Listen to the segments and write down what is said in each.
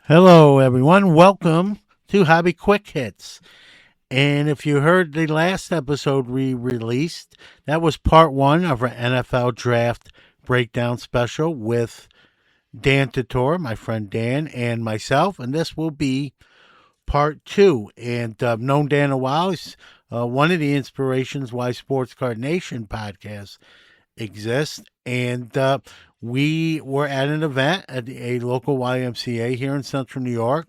Hello, everyone. Welcome to Hobby Quick Hits. And if you heard the last episode we released, that was part one of our NFL draft breakdown special with Dan Tortora, my friend Dan, and myself. And this will be part two. And I've known Dan a while. He's one of the inspirations why Sports Card Nation podcast exists. And we were at an event at a local YMCA here in Central New York,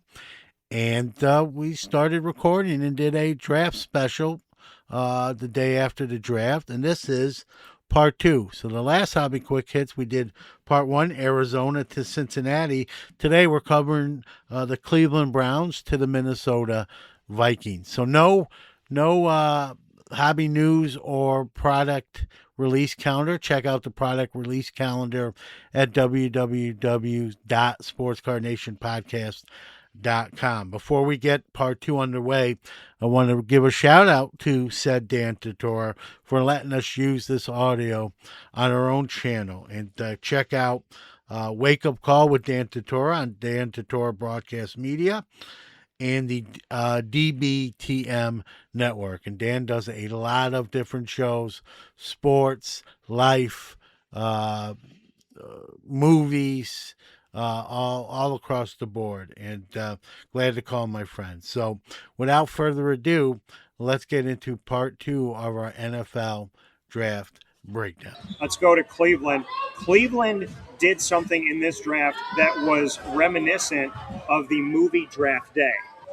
and we started recording and did a draft special the day after the draft. And this is part two. So the last Hobby Quick Hits, we did part one, Arizona to Cincinnati. Today we're covering the Cleveland Browns to the Minnesota Vikings. So no hobby news or product release calendar. Check out the product release calendar at www.sportscardnationpodcast.com. Before we get part two underway, I want to give a shout out to said Dan Tortora for letting us use this audio on our own channel. And check out Wake Up Call with Dan Tortora on Dan Tortora Broadcast Media and the DBTM Network. And Dan does a lot of different shows, sports, life, movies, all across the board. And glad to call my friend. So without further ado, let's get into part two of our NFL draft breakdown. Let's go to Cleveland. Cleveland did something in this draft that was reminiscent of the movie Draft Day,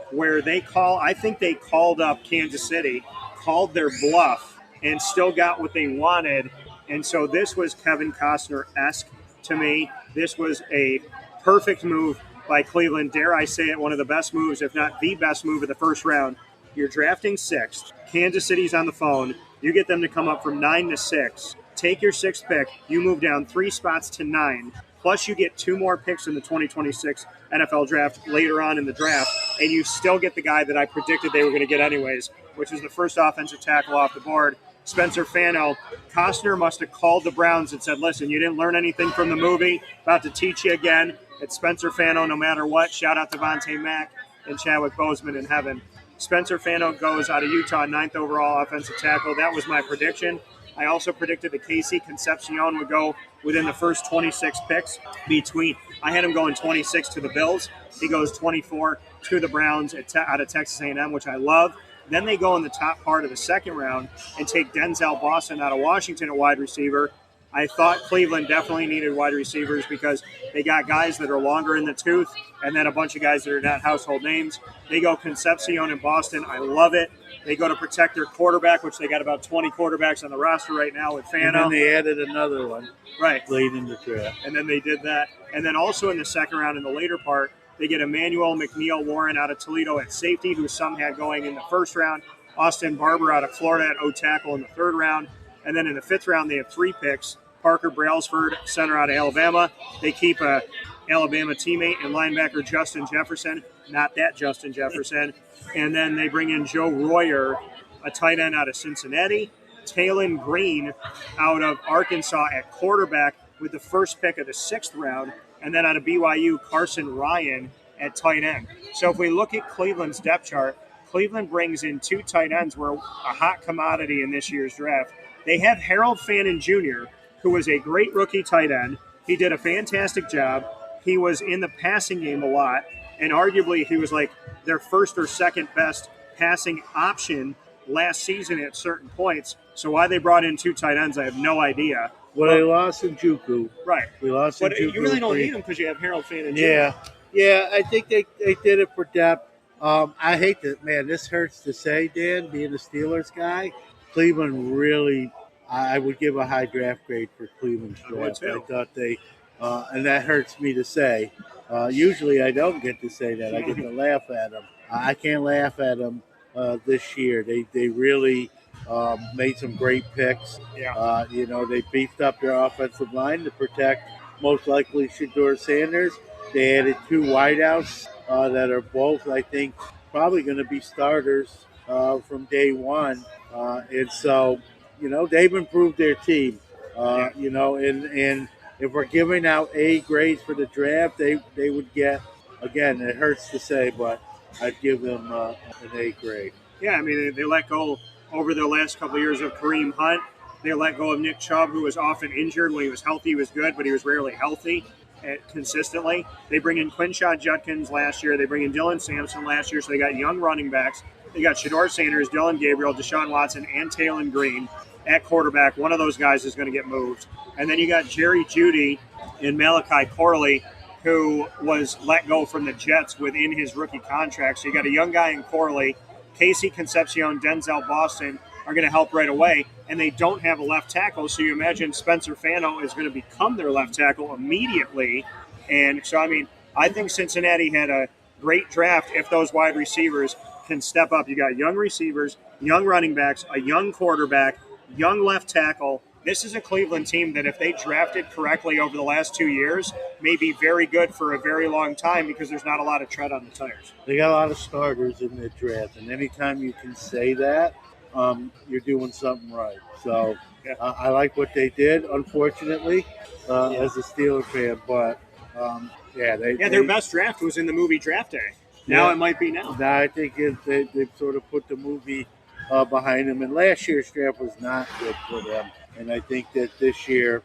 where I think they called up Kansas City, called their bluff, and still got what they wanted. And so this was Kevin Costner-esque to me. This was a perfect move by Cleveland. Dare I say it, one of the best moves, if not the best move of the first round. You're drafting sixth. Kansas City's on the phone. You get them to come up from 9 to 6. Take your sixth pick. You move down 3 spots to 9. Plus, you get 2 more picks in the 2026 NFL draft later on in the draft, and you still get the guy that I predicted they were going to get anyways, which was the first offensive tackle off the board, Spencer Fano. Costner must have called the Browns and said, listen, you didn't learn anything from the movie. About to teach you again. It's Spencer Fano no matter what. Shout out to Vontae Mack and Chadwick Boseman in heaven. Spencer Fano goes out of Utah, 9th overall offensive tackle. That was my prediction. I also predicted that Casey Concepcion would go within the first 26 picks I had him going 26 to the Bills. He goes 24 to the Browns out of Texas A&M, which I love. Then they go in the top part of the second round and take Denzel Boston out of Washington at wide receiver. I thought Cleveland definitely needed wide receivers because they got guys that are longer in the tooth and then a bunch of guys that are not household names. They go Concepcion in Boston. I love it. They go to protect their quarterback, which they got about 20 quarterbacks on the roster right now with Fano. And then they added another one right late in the draft. And then they did that. And then also in the second round, in the later part, they get Emmanuel McNeil-Warren out of Toledo at safety, who some had going in the first round. Austin Barber out of Florida at O-tackle in the third round. And then in the fifth round, they have 3 picks. Parker Brailsford, center out of Alabama. They keep a Alabama teammate and linebacker Justin Jefferson, not that Justin Jefferson. And then they bring in Joe Royer, a tight end out of Cincinnati. Talon Green out of Arkansas at quarterback with the first pick of the 6th round. And then out of BYU, Carson Ryan at tight end. So if we look at Cleveland's depth chart, Cleveland brings in 2 tight ends who are a hot commodity in this year's draft. They have Harold Fannin Jr., who was a great rookie tight end. He did a fantastic job. He was in the passing game a lot, and arguably he was like their first or second best passing option last season at certain points. So why they brought in 2 tight ends, I have no idea. Well, they lost in Juku. Right. We lost in But Juku. you really don't need them because you have Harold Fannin Jr. Yeah, I think they did it for depth. I hate that, man. This hurts to say, Dan, being a Steelers guy. Cleveland really, I would give a high draft grade for Cleveland's draft. I thought they, and that hurts me to say. Usually I don't get to say that. I get to laugh at them. I can't laugh at them this year. They really made some great picks. Yeah. They beefed up their offensive line to protect most likely Shedeur Sanders. They added 2 wideouts that are both, I think, probably going to be starters from day one. And so, they've improved their team. And if we're giving out A grades for the draft, they would get again, it hurts to say, but I'd give him an A grade. Yeah, I mean, they let go over the last couple of years of Kareem Hunt. They let go of Nick Chubb, who was often injured. When he was healthy, he was good, but he was rarely healthy consistently. They bring in Quinshon Judkins last year. They bring in Dylan Sampson last year, so they got young running backs. They got Shador Sanders, Dylan Gabriel, Deshaun Watson, and Taylon Green at quarterback. One of those guys is going to get moved. And then you got Jerry Jeudy and Malachi Corley, who was let go from the Jets within his rookie contract. So you got a young guy in Corley. Casey Concepcion, Denzel Boston are going to help right away, and they don't have a left tackle, so you imagine Spencer Fano is going to become their left tackle immediately. And so, I mean, I think Cincinnati had a great draft if those wide receivers can step up. You got young receivers, young running backs, a young quarterback, young left tackle. This is a Cleveland team that if they drafted correctly over the last 2 years, may be very good for a very long time because there's not a lot of tread on the tires. They got a lot of starters in the draft, and anytime you can say that, you're doing something right. So Yeah. I like what they did, unfortunately, as a Steeler fan. But, their best draft was in the movie Draft Day. Now it might be now. I think they've sort of put the movie behind them. And last year's draft was not good for them. And I think that this year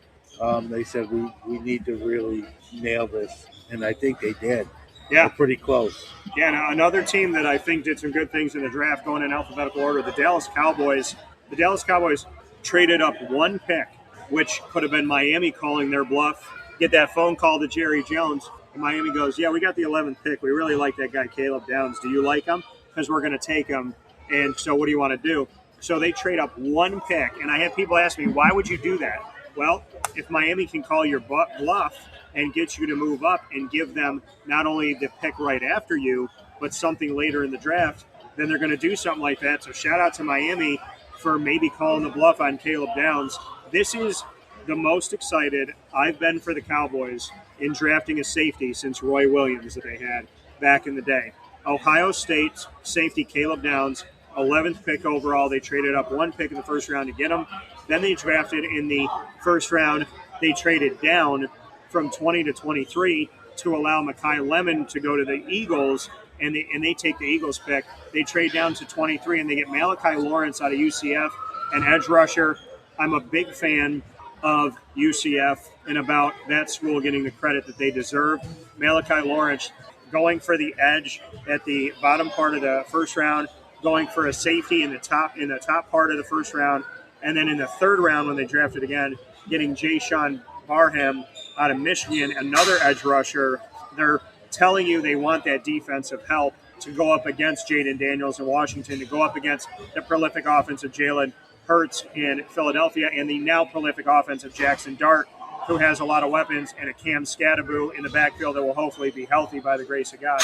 they said we need to really nail this. And I think they did. Yeah. They're pretty close. Yeah, now another team that I think did some good things in the draft going in alphabetical order, the Dallas Cowboys. The Dallas Cowboys traded up one pick, which could have been Miami calling their bluff. Get that phone call to Jerry Jones. And Miami goes, yeah, we got the 11th pick. We really like that guy, Caleb Downs. Do you like him? Because we're going to take him. And so what do you want to do? So they trade up one pick. And I had people ask me, why would you do that? Well, if Miami can call your bluff and get you to move up and give them not only the pick right after you, but something later in the draft, then they're going to do something like that. So shout out to Miami for maybe calling the bluff on Caleb Downs. This is the most excited I've been for the Cowboys in drafting a safety since Roy Williams that they had back in the day. Ohio State safety Caleb Downs, 11th pick overall. They traded up one pick in the first round to get him. Then they drafted in the first round. They traded down from 20 to 23 to allow Mekhi Lemon to go to the Eagles, and they take the Eagles pick. They trade down to 23, and they get Malachi Lawrence out of UCF, an edge rusher. I'm a big fan of UCF and about that school getting the credit that they deserve. Malachi Lawrence going for the edge at the bottom part of the first round, going for a safety in the top part of the first round, and then in the third round when they drafted again, getting Jay-Sean Barham out of Michigan, another edge rusher. They're telling you they want that defensive help to go up against Jaden Daniels in Washington, to go up against the prolific offense of Jalen Hurts in Philadelphia, and the now prolific offense of Jackson Dart, who has a lot of weapons, and a Cam Scatteraboo in the backfield that will hopefully be healthy by the grace of God.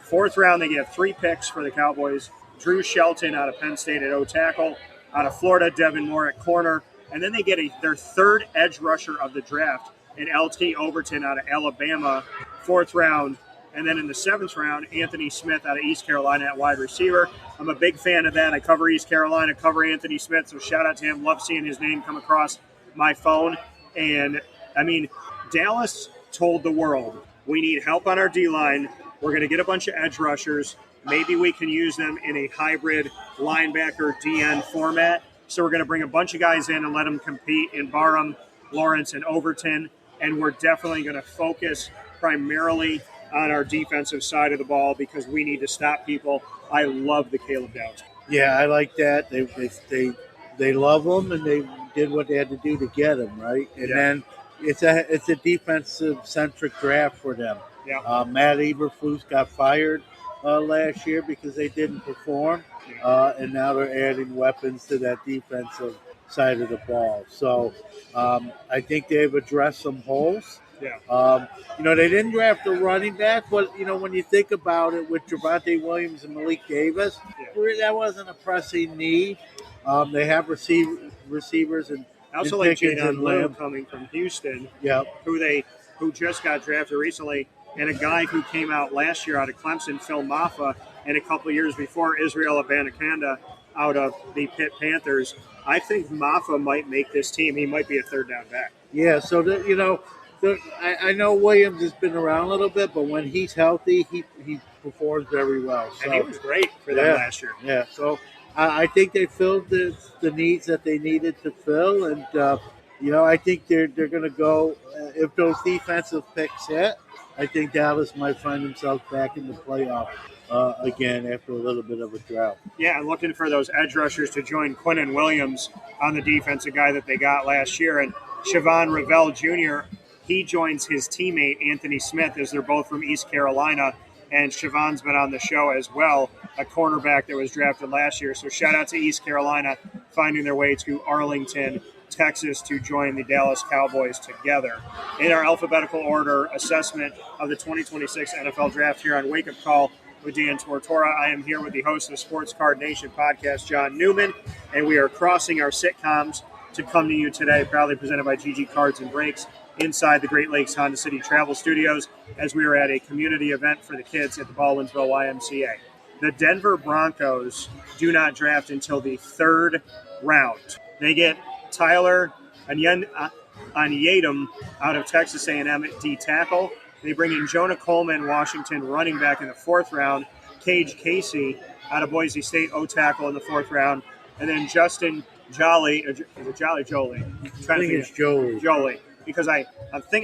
Fourth round, they get 3 picks for the Cowboys. Drew Shelton out of Penn State at O-tackle. Out of Florida, Devin Moore at corner. And then they get their third edge rusher of the draft in LT Overton out of Alabama, 4th round. And then in the 7th round, Anthony Smith out of East Carolina at wide receiver. I'm a big fan of that. I cover East Carolina, cover Anthony Smith, so shout out to him. Love seeing his name come across my phone. And, I mean, Dallas told the world, we need help on our D-line. We're going to get a bunch of edge rushers. Maybe we can use them in a hybrid linebacker DN format. So we're going to bring a bunch of guys in and let them compete in Barham, Lawrence, and Overton. And we're definitely going to focus primarily on our defensive side of the ball because we need to stop people. I love the Caleb Downs. Yeah, I like that. They love him, and they did what they had to do to get him, right? And then it's a defensive-centric draft for them. Yeah. Matt Eberflus got fired last year because they didn't perform, and now they're adding weapons to that defensive side of the ball. So I think they've addressed some holes. Yeah. They didn't draft a running back, but, when you think about it with Javonte Williams and Malik Davis, that wasn't a pressing need. They have receivers and I also like Jadon Lamb coming from Houston, who just got drafted recently, and a guy who came out last year out of Clemson, Phil Maffa, and a couple of years before, Israel Abanikanda out of the Pitt Panthers. I think Maffa might make this team. He might be a third down back. Yeah, so, I know Williams has been around a little bit, but when he's healthy, he performs very well. So, And he was great for them last year. Yeah, so I think they filled the needs that they needed to fill, and I think they're going to go if those defensive picks hit. I think Dallas might find themselves back in the playoff again after a little bit of a drought. Yeah, and looking for those edge rushers to join Quinnen Williams on the defense, a guy that they got last year, and Siobhan Ravel Jr. He joins his teammate Anthony Smith, as they're both from East Carolina, and Siobhan's been on the show as well, a cornerback that was drafted last year. So shout out to East Carolina finding their way to Arlington, Texas to join the Dallas Cowboys together. In our alphabetical order assessment of the 2026 NFL Draft here on Wake Up Call with Dan Tortora, I am here with the host of the Sports Card Nation podcast, John Newman, and we are crossing our sitcoms to come to you today, proudly presented by GG Cards and Breaks inside the Great Lakes Honda City Travel Studios, as we are at a community event for the kids at the Baldwinsville YMCA. The Denver Broncos do not draft until the third round. They get Tyler Anyedem out of Texas A&M at D tackle. They bring in Jonah Coleman, Washington, running back in the fourth round. Cage Casey out of Boise State, O tackle in the fourth round. And then Justin Jolie, is it Jolie? I think it's Jolie. Jolie. Because I'm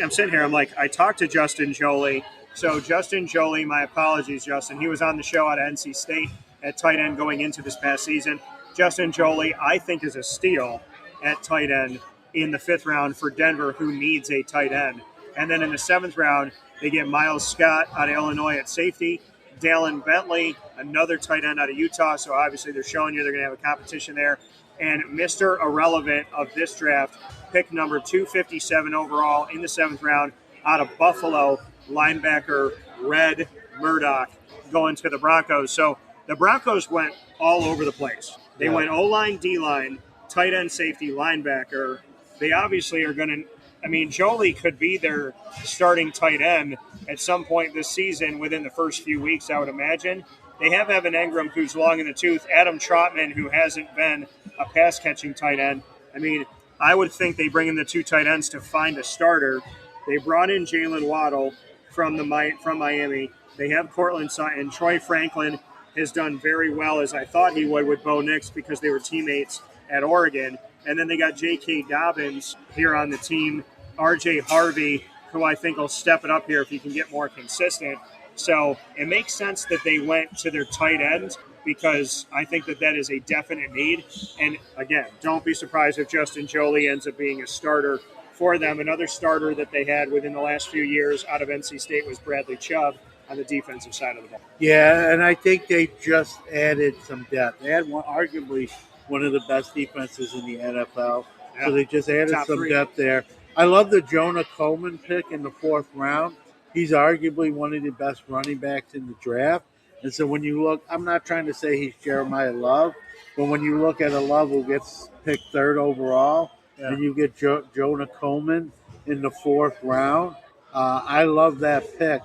sitting here, I'm like, I talked to Justin Jolie. So Justin Jolie, my apologies, Justin. He was on the show out of NC State at tight end going into this past season. Justin Jolie, I think, is a steal at tight end in the fifth round for Denver, who needs a tight end. And then in the seventh round, they get Miles Scott out of Illinois at safety, Dallin Bentley, another tight end out of Utah. So obviously they're showing you they're going to have a competition there. And Mr. Irrelevant of this draft, pick number 257 overall in the seventh round out of Buffalo, linebacker Red Murdoch going to the Broncos. So the Broncos went all over the place. They went O-line, D-line, tight end, safety, linebacker. They obviously are going to – I mean, Jolie could be their starting tight end at some point this season within the first few weeks, I would imagine. They have Evan Engram, who's long in the tooth, Adam Trotman, who hasn't been a pass-catching tight end. I mean, I would think they bring in the two tight ends to find a starter. They brought in Jalen Waddle from Miami. They have Cortland Sutton. Troy Franklin has done very well, as I thought he would, with Bo Nix because they were teammates at Oregon. And then they got J.K. Dobbins here on the team. R.J. Harvey, who I think will step it up here if he can get more consistent. So it makes sense that they went to their tight end because I think that is a definite need. And again, don't be surprised if Justin Jolie ends up being a starter for them. Another starter that they had within the last few years out of NC State was Bradley Chubb on the defensive side of the ball. Yeah, and I think they just added some depth. They had arguably one of the best defenses in the NFL. Yeah. So they just added some depth there. I love the Jonah Coleman pick in the fourth round. He's arguably one of the best running backs in the draft. And so when you look, I'm not trying to say he's Jeremiah Love, but when you look at a Love who gets picked third overall, and you get Jonah Coleman in the fourth round, I love that pick.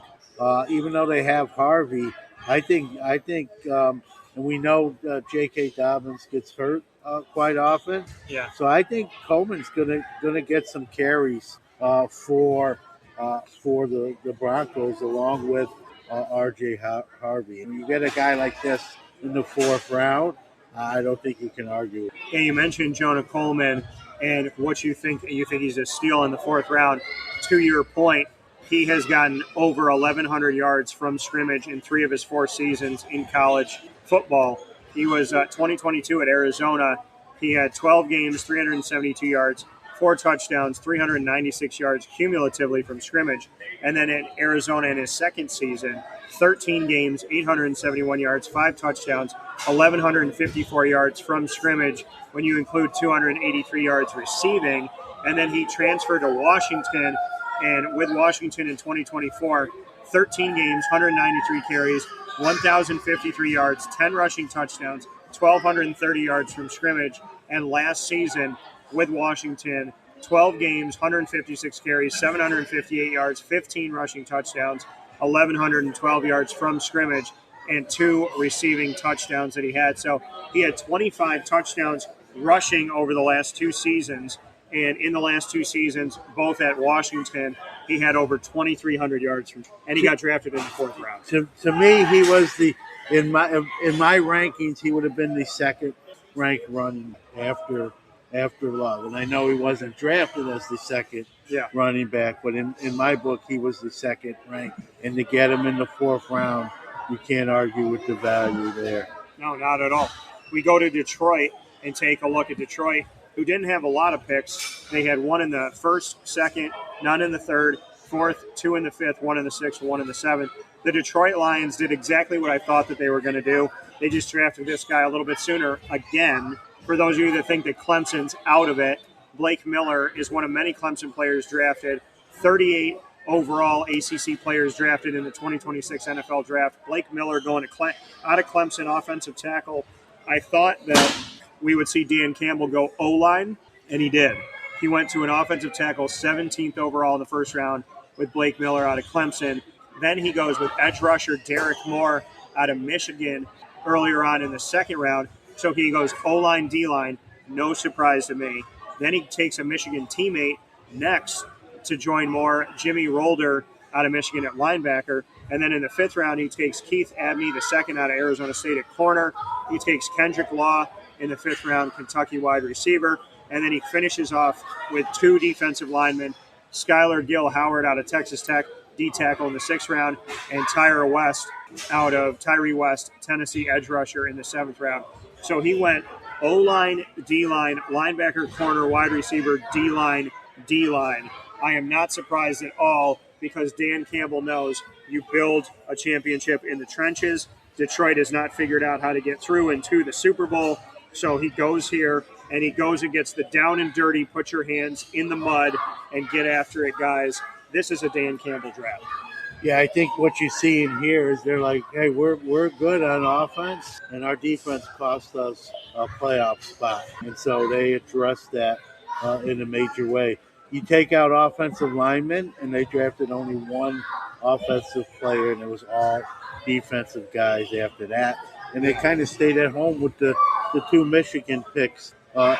Even though they have Harvey, I think, and we know J.K. Dobbins gets hurt quite often. Yeah. So I think Coleman's gonna get some carries for the Broncos along with R.J. Harvey. And you get a guy like this in the fourth round, I don't think you can argue. Yeah, you mentioned Jonah Coleman and what you think. You think he's a steal in the fourth round. To your point, he has gotten over 1,100 yards from scrimmage in 3 of his 4 seasons in college football. He was 2022 at Arizona. He had 12 games, 372 yards, 4 touchdowns, 396 yards cumulatively from scrimmage. And then at Arizona in his second season, 13 games, 871 yards, 5 touchdowns, 1,154 yards from scrimmage when you include 283 yards receiving. And then he transferred to Washington, and with Washington in 2024, 13 games, 193 carries, 1,053 yards, 10 rushing touchdowns, 1,230 yards from scrimmage. And last season with Washington, 12 games, 156 carries, 758 yards, 15 rushing touchdowns, 1,112 yards from scrimmage, and 2 receiving touchdowns that he had. So he had 25 touchdowns rushing over the last 2 seasons. And in the last 2 seasons, both at Washington, he had over 2,300 yards, and he got drafted in the 4th round. To me, he was in my rankings, he would have been the second ranked running after Love. And I know he wasn't drafted as the second running back, but in my book, he was the second ranked. And to get him in the 4th round, you can't argue with the value there. No, not at all. We go to Detroit and take a look at Detroit, who didn't have a lot of picks. They had 1 in the 1st, 2nd, none in the 3rd, 4th, 2 in the 5th, 1 in the 6th, 1 in the 7th. The Detroit Lions did exactly what I thought that they were going to do. They just drafted this guy a little bit sooner. Again, for those of you that think that Clemson's out of it, Blake Miller is one of many Clemson players drafted. 38 overall ACC players drafted in the 2026 NFL Draft. Blake Miller going out of Clemson, offensive tackle. I thought that we would see Dan Campbell go O-line, and he did. He went to an offensive tackle, 17th overall in the 1st round with Blake Miller out of Clemson. Then he goes with edge rusher Derek Moore out of Michigan earlier on in the 2nd round. So he goes O-line, D-line, no surprise to me. Then he takes a Michigan teammate next to join Moore, Jimmy Rolder out of Michigan at linebacker. And then in the 5th round, he takes Keith Abney, the 2nd out of Arizona State at corner. He takes Kendrick Law in the 5th round, Kentucky wide receiver. And then he finishes off with 2 defensive linemen, Skylar Gill Howard out of Texas Tech, D-tackle in the 6th round, and Tyree West, Tennessee edge rusher in the 7th round. So he went O-line, D-line, linebacker, corner, wide receiver, D-line, D-line. I am not surprised at all because Dan Campbell knows you build a championship in the trenches. Detroit has not figured out how to get through into the Super Bowl. So he goes here and he goes and gets the down and dirty, put your hands in the mud and get after it, guys. This is a Dan Campbell draft. Yeah, I think what you see in here is they're like, hey, we're good on offense, and our defense cost us a playoff spot. And so they addressed that in a major way. You take out offensive linemen, and they drafted only 1 offensive player, and it was all defensive guys after that. And they kind of stayed at home with the 2 Michigan picks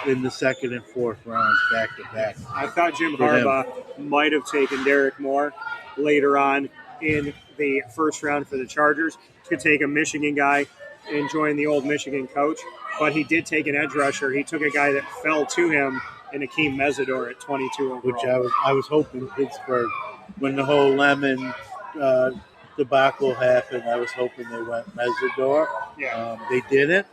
in the 2nd and 4th rounds back to back. I thought Jim Harbaugh might have taken Derek Moore later on in the 1st round for the Chargers to take a Michigan guy and join the old Michigan coach. But he did take an edge rusher. He took a guy that fell to him in Akeem Mesidor at 22 overall. Which I was hoping Pittsburgh, when the whole Lemon debacle happened, I was hoping they went Mesidor. Yeah. They didn't.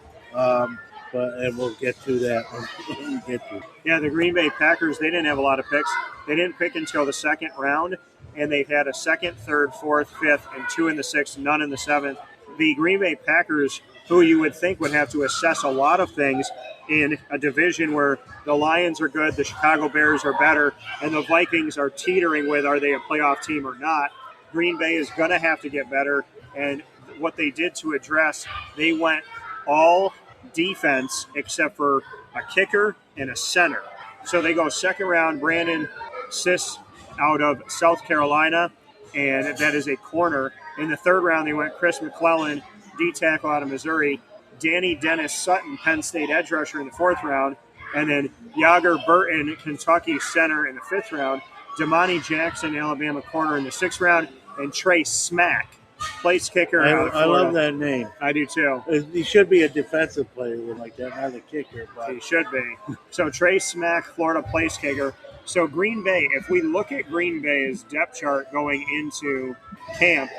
And we'll get to that when we get to it. Yeah, the Green Bay Packers, they didn't have a lot of picks. They didn't pick until the 2nd round, and they've had a 2nd, 3rd, 4th, 5th, and 2 in the 6th, none in the 7th. The Green Bay Packers, who you would think would have to assess a lot of things in a division where the Lions are good, the Chicago Bears are better, and the Vikings are teetering with are they a playoff team or not. Green Bay is going to have to get better, and what they did to address, they went all defense except for a kicker and a center. So they go 2nd round, Brandon Sis out of South Carolina, and that is a corner. In the 3rd round, they went Chris McClellan, D-tackle out of Missouri, Danny Dennis Sutton, Penn State edge rusher in the 4th round, and then Yager Burton, Kentucky center in the 5th round, Damani Jackson, Alabama corner in the 6th round, and Trey Smack, place kicker out of Florida. I love that name. I do too. He should be a defensive player like that, not a kicker. But he should be. So Trey Smack, Florida place kicker. So Green Bay, if we look at Green Bay's depth chart going into camp,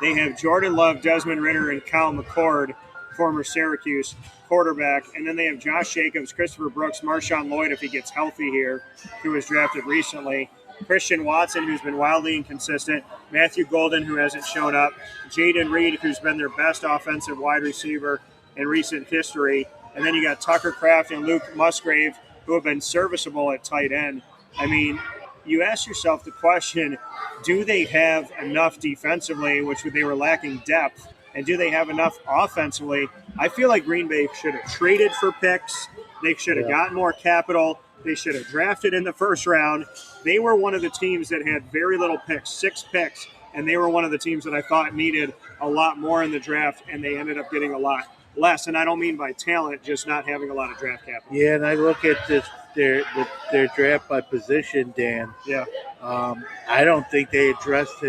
they have Jordan Love, Desmond Ridder, and Kyle McCord, former Syracuse quarterback. And then they have Josh Jacobs, Christopher Brooks, Marshawn Lloyd, if he gets healthy here, who was drafted recently, Christian Watson, who's been wildly inconsistent, Matthew Golden, who hasn't shown up, Jaden Reed, who's been their best offensive wide receiver in recent history, and then you got Tucker Kraft and Luke Musgrave, who have been serviceable at tight end. I mean, you ask yourself the question, do they have enough defensively, which they were lacking depth, and do they have enough offensively? I feel like Green Bay should have traded for picks. They should have gotten more capital. They should have drafted in the 1st round. They were one of the teams that had very little picks, 6 picks, and they were one of the teams that I thought needed a lot more in the draft, and they ended up getting a lot. less, and I don't mean by talent, just not having a lot of draft capital. Yeah, and I look at their draft by position, Dan. Yeah. I don't think they addressed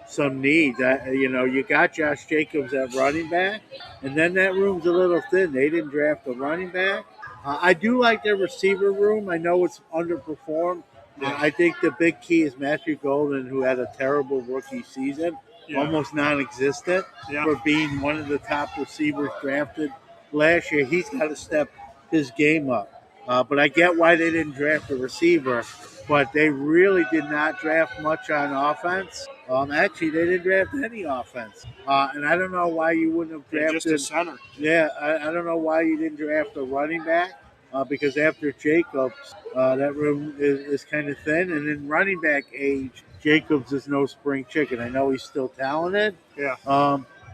some needs. You got Josh Jacobs at running back, and then that room's a little thin. They didn't draft a running back. I do like their receiver room. I know it's underperformed. Yeah. I think the big key is Matthew Golden, who had a terrible rookie season, almost non-existent, for being one of the top receivers drafted last year. He's got to step his game up. But I get why they didn't draft a receiver, but they really did not draft much on offense. Actually, they didn't draft any offense. And I don't know why you wouldn't have drafted just a center. Yeah, I don't know why you didn't draft a running back. Because after Jacobs, that room is kind of thin. And in running back age, Jacobs is no spring chicken. I know he's still talented. Yeah.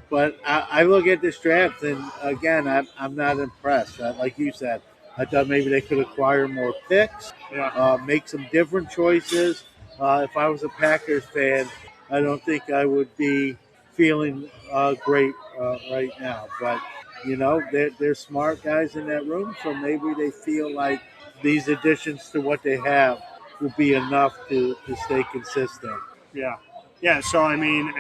But I look at this draft, and again, I'm not impressed. Like you said, I thought maybe they could acquire more picks, make some different choices. If I was a Packers fan, I don't think I would be feeling great right now. But they're smart guys in that room, so maybe they feel like these additions to what they have will be enough to stay consistent. Yeah. Yeah. So, I mean,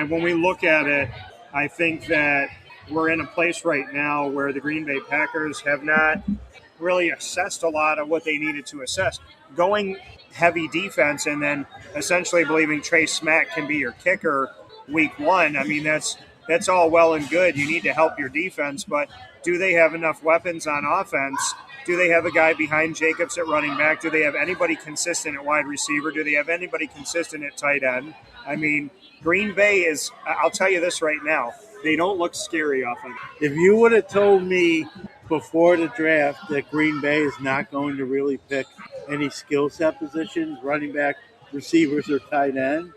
when we look at it, I think that we're in a place right now where the Green Bay Packers have not really assessed a lot of what they needed to assess. Going heavy defense and then essentially believing Trey Smack can be your kicker week one. I mean, that's all well and good. You need to help your defense, but do they have enough weapons on offense? Do they have a guy behind Jacobs at running back? Do they have anybody consistent at wide receiver? Do they have anybody consistent at tight end? I mean, Green Bay is, I'll tell you this right now, they don't look scary offense. If you would have told me before the draft that Green Bay is not going to really pick any skill set positions, running back, receivers, or tight end,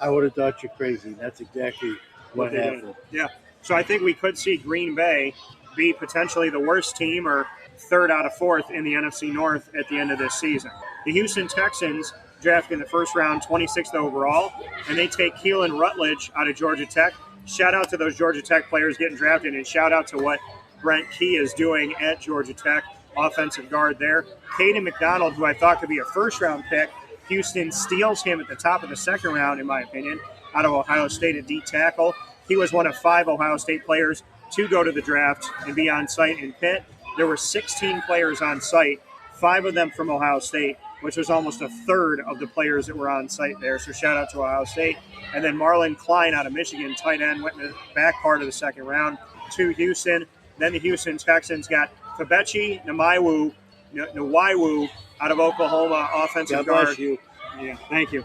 I would have thought you crazy. That's exactly what happened. Yeah. So I think we could see Green Bay be potentially the worst team or third out of fourth in the NFC North at the end of this season. The Houston Texans draft in the first round, 26th overall, and they take Keelan Rutledge out of Georgia Tech. Shout out to those Georgia Tech players getting drafted, and shout out to what Brent Key is doing at Georgia Tech, offensive guard there. Caden McDonald, who I thought could be a first-round pick, Houston steals him at the top of the second round, in my opinion, out of Ohio State at D tackle. He was one of 5 Ohio State players to go to the draft and be on site in Pitt. There were 16 players on site, 5 of them from Ohio State, which was almost a third of the players that were on site there. So shout out to Ohio State. And then Marlon Klein out of Michigan, tight end, went in the back part of the second round to Houston. Then the Houston Texans got Febechi Nwaiwu out of Oklahoma, offensive guard. Bless you. Yeah, thank you.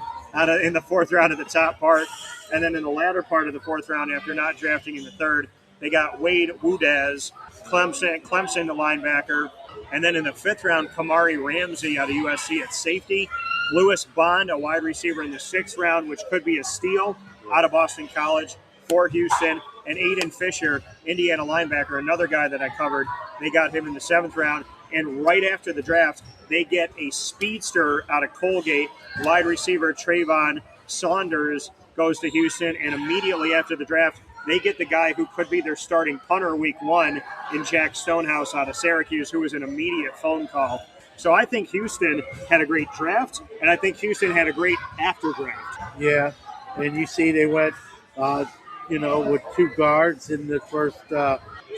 In the fourth round at the top part. And then in the latter part of the fourth round, after not drafting in the third, they got Wade Woodaz, Clemson, the linebacker. And then in the fifth round, Kamari Ramsey out of USC at safety. Lewis Bond, a wide receiver in the sixth round, which could be a steal, out of Boston College for Houston. And Aiden Fisher, Indiana linebacker, another guy that I covered. They got him in the seventh round. And right after the draft, they get a speedster out of Colgate, wide receiver Trayvon Saunders goes to Houston. And immediately after the draft, they get the guy who could be their starting punter week one in Jack Stonehouse out of Syracuse, who was an immediate phone call. So I think Houston had a great draft, and I think Houston had a great after draft. Yeah, and you see they went, with 2 guards in the first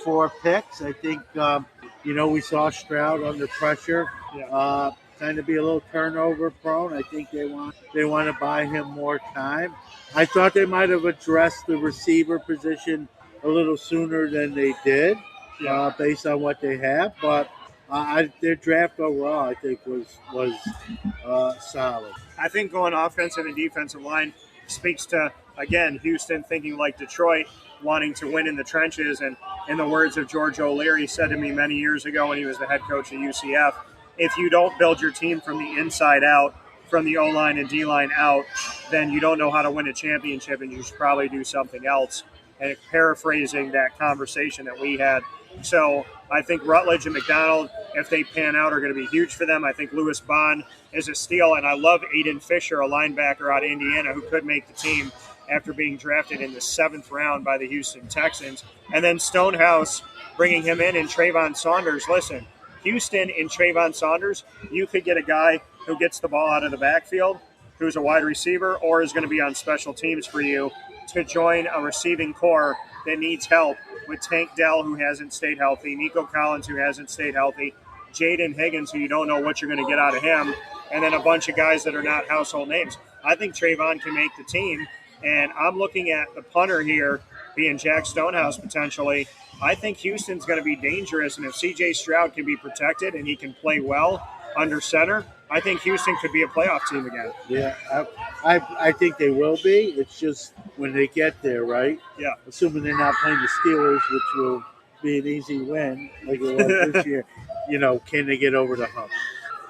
4 picks. I think, we saw Stroud under pressure, kind of be a little turnover prone. I think they want to buy him more time. I thought they might have addressed the receiver position a little sooner than they did, based on what they have. But their draft overall, I think, was solid. I think going offensive and defensive line speaks to, again, Houston thinking like Detroit, wanting to win in the trenches. And in the words of George O'Leary, said to me many years ago when he was the head coach at UCF, if you don't build your team from the inside out, from the O-line and D-line out, then you don't know how to win a championship, and you should probably do something else. And paraphrasing that conversation that we had. So I think Rutledge and McDonald, if they pan out, are going to be huge for them. I think Lewis Bond is a steal, and I love Aiden Fisher, a linebacker out of Indiana, who could make the team after being drafted in the 7th round by the Houston Texans. And then Stonehouse bringing him in, and Trayvon Saunders. Listen, Houston and Trayvon Saunders, you could get a guy who gets the ball out of the backfield, who's a wide receiver, or is going to be on special teams for you to join a receiving core that needs help with Tank Dell, who hasn't stayed healthy, Nico Collins, who hasn't stayed healthy, Jaden Higgins, who you don't know what you're going to get out of him, and then a bunch of guys that are not household names. I think Trayvon can make the team, and I'm looking at the punter here being Jack Stonehouse potentially. I think Houston's going to be dangerous, and if C.J. Stroud can be protected and he can play well under center, I think Houston could be a playoff team again. Yeah, I think they will be. It's just when they get there, right? Yeah. Assuming they're not playing the Steelers, which will be an easy win like it was this year, can they get over the hump?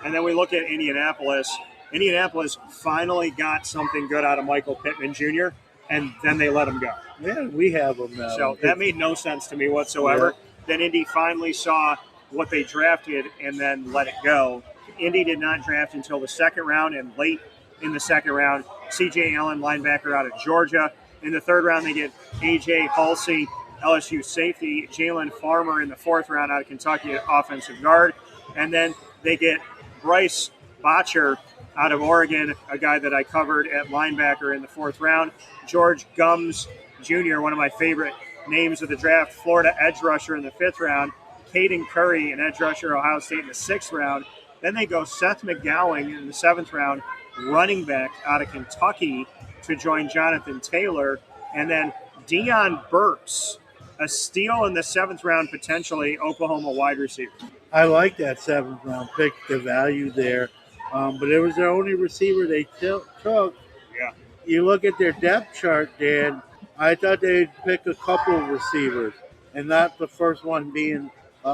And then we look at Indianapolis. Indianapolis finally got something good out of Michael Pittman Jr., and then they let him go. Yeah, we have them now. So that made no sense to me whatsoever. Yeah. Then Indy finally saw what they drafted and then let it go. Indy did not draft until the 2nd round, and late in the 2nd round, C.J. Allen, linebacker out of Georgia. In the 3rd round, they get A.J. Halsey, LSU safety, Jalen Farmer in the 4th round out of Kentucky, offensive guard. And then they get Bryce Botcher out of Oregon, a guy that I covered at linebacker in the 4th round. George Gums Jr., one of my favorite names of the draft, Florida edge rusher in the 5th round. Caden Curry, an edge rusher, Ohio State in the 6th round. Then they go Seth McGowan in the 7th round, running back out of Kentucky, to join Jonathan Taylor. And then Deion Burks, a steal in the 7th round, potentially Oklahoma wide receiver. I like that 7th round pick, the value there. But it was their only receiver they took. Yeah. You look at their depth chart, Dan, I thought they'd pick a couple of receivers and not the first one being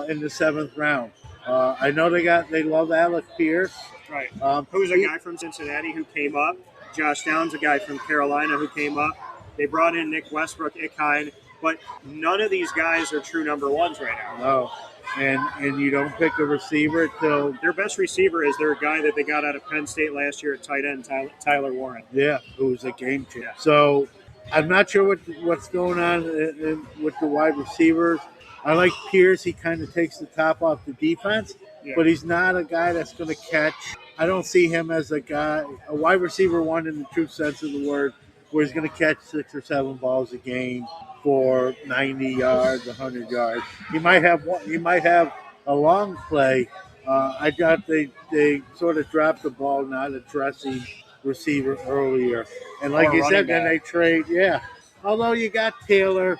in the 7th round. I know they love Alec Pierce. Right. Who's a guy from Cincinnati who came up. Josh Downs, a guy from Carolina who came up. They brought in Nick Westbrook, Ickheim, but none of these guys are true number ones right now. No. And you don't pick a receiver till their best receiver is their guy that they got out of Penn State last year at tight end, Tyler Warren. Yeah, who's a game changer. Yeah. So I'm not sure what's going on with the wide receivers. I like Pierce. He kind of takes the top off the defense, but he's not a guy that's going to catch. I don't see him as a wide receiver one in the true sense of the word, where he's going to catch 6 or 7 balls a game for 90 yards, 100 yards. He might have one. He might have a long play. I thought they sort of dropped the ball, not addressing receiver earlier. And like you said, then they trade. Yeah. Although you got Taylor.